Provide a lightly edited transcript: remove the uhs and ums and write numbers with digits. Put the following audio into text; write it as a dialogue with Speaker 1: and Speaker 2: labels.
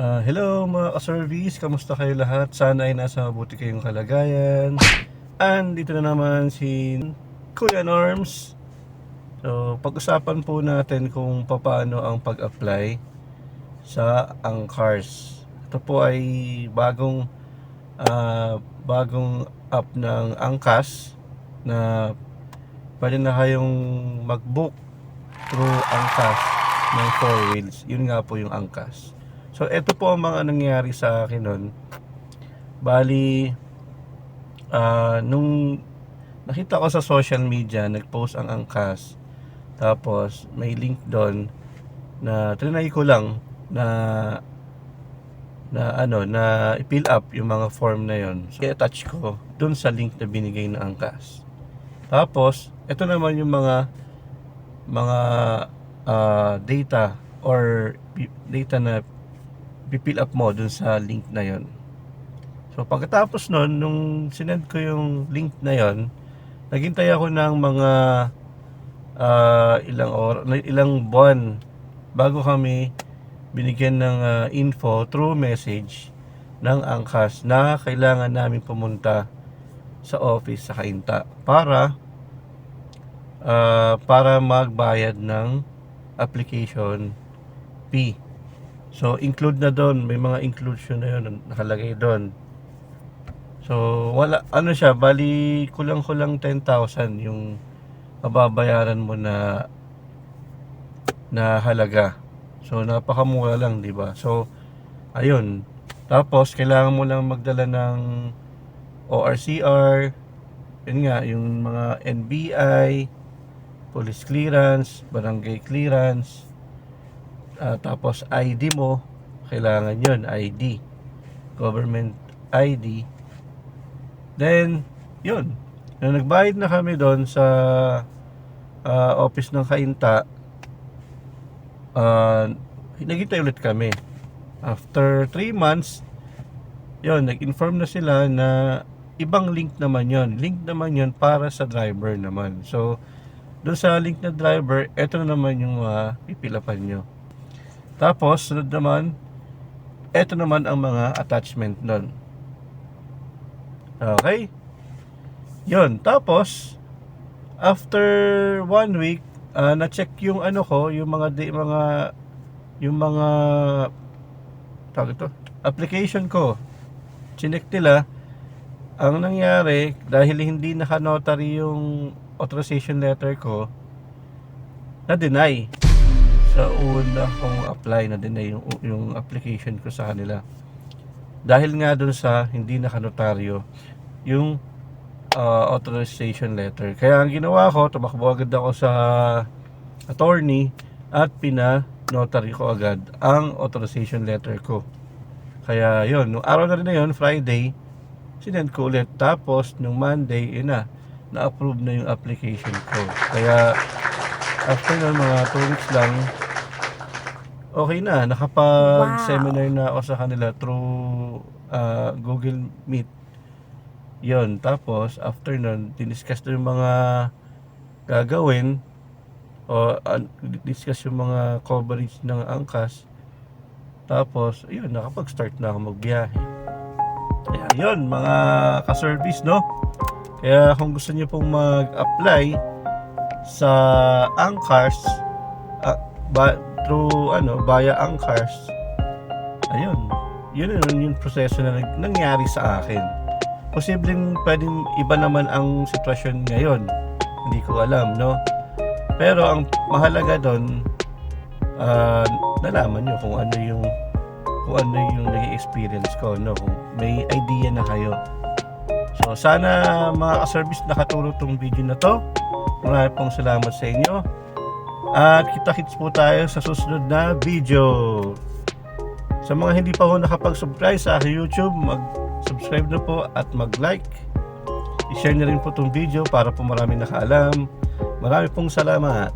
Speaker 1: Hello mga ka-service, kamusta kayo lahat? Sana ay nasa mabuti kayong kalagayan. And dito na naman si Kuya Norms. So pag-usapan po natin kung paano ang pag-apply sa Angkars. Ito po ay bagong app ng Angkas na pwede na kayong mag-book through Angkas ng 4 wheels. Yun nga po yung Angkas. So, ito po ang mga nangyari sa akin nun. Bali, nung nakita ko sa social media, nag-post ang Angkas. Tapos, may link doon na trinay ko lang na i-fill up yung mga form na yon. So, i-attach ko doon sa link na binigay ng Angkas. Tapos, ito naman yung mga data or data na i-fill up mo dun sa link na yon. So pagkatapos nun, nung sinend ko yung link na yon, naghintay ako ng mga ilang buwan bago kami binigyan ng info through message ng Angkas na kailangan namin pumunta sa office sa Cainta para magbayad ng application fee. So include na doon, may mga inclusion na yun nakalagay doon. So wala, siya, bali kulang 10,000 yung mababayaran mo na halaga. So napakamura lang, di ba? So ayun. Tapos kailangan mo lang magdala ng ORCR, yun nga, yung mga NBI, police clearance, barangay clearance. Tapos ID mo, kailangan yun, ID, government ID. Then yun, nung nagbayad na kami doon sa office ng Cainta, naghintay ulit kami. After 3 months, yun, nag-inform na sila na ibang link naman yun para sa driver naman. So doon sa link na driver, eto na naman yung pipilapan nyo. Tapos, sunod naman, eto naman ang mga attachment nun. Okay? Yun. Tapos, after 1 week, na-check yung application ko. Chinek nila. Ang nangyari, dahil hindi naka-notary yung authorization letter ko, na-deny. Sa una kong apply, na-deny yung application ko sa kanila. Dahil nga dun sa hindi nakanotaryo yung authorization letter. Kaya ang ginawa ko, tumakbo agad ako sa attorney at pina-notary ko agad ang authorization letter ko. Kaya yun, nung araw na rin na yun, Friday, sinend ko ulit. Tapos, nung Monday, na-approve na yung application ko. Kaya, after ng mga 2 weeks lang, okay na. Nakapag-seminar na ako sa kanila through Google Meet. Yun. Tapos, after nun, diniscuss na yung mga gagawin o discuss yung mga coverage ng Angkas. Tapos, yun, nakapag-start na ako magbiyahe. Kaya yun, mga ka-service, no? Kaya kung gusto niyo pong mag-apply sa Angkars through via Angkars, ayun, yun yung proseso na nangyari sa akin. Posibleng pwedeng iba naman ang sitwasyon ngayon, hindi ko alam, no? Pero ang mahalaga doon, nalaman nyo kung ano yung naging experience ko, no? Kung may idea na kayo. So sana mga ka-service nakatulong tong video na to. Maraming pong salamat sa inyo. At kita-kits po tayo sa susunod na video. Sa mga hindi pa po nakapag-subscribe sa aking YouTube, mag-subscribe na po at mag-like. I-share na rin po tong video para po maraming nakaalam. Maraming pong salamat.